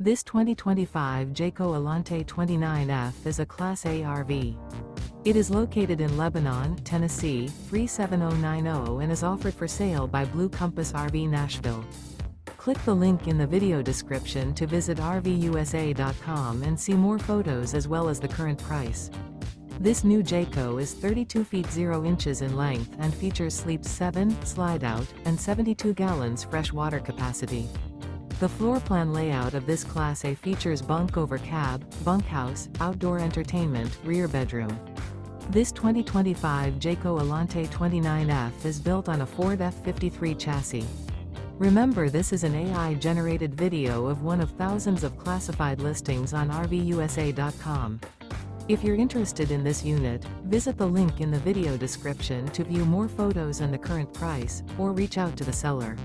This 2025 Jayco Alante 29F is a Class A RV. It is located in Lebanon, Tennessee, 37090 and is offered for sale by Blue Compass RV Nashville. Click the link in the video description to visit RVUSA.com and see more photos as well as the current price. This new Jayco is 32 feet 0 inches in length and features sleeps 7, slide-out, and 72 gallons fresh water capacity. The floor plan layout of this Class A features bunk over cab, bunkhouse, outdoor entertainment, rear bedroom. This 2025 Jayco Alante 29F is built on a Ford F53 chassis. Remember, this is an AI-generated video of one of thousands of classified listings on RVUSA.com. If you're interested in this unit, visit the link in the video description to view more photos and the current price, or reach out to the seller.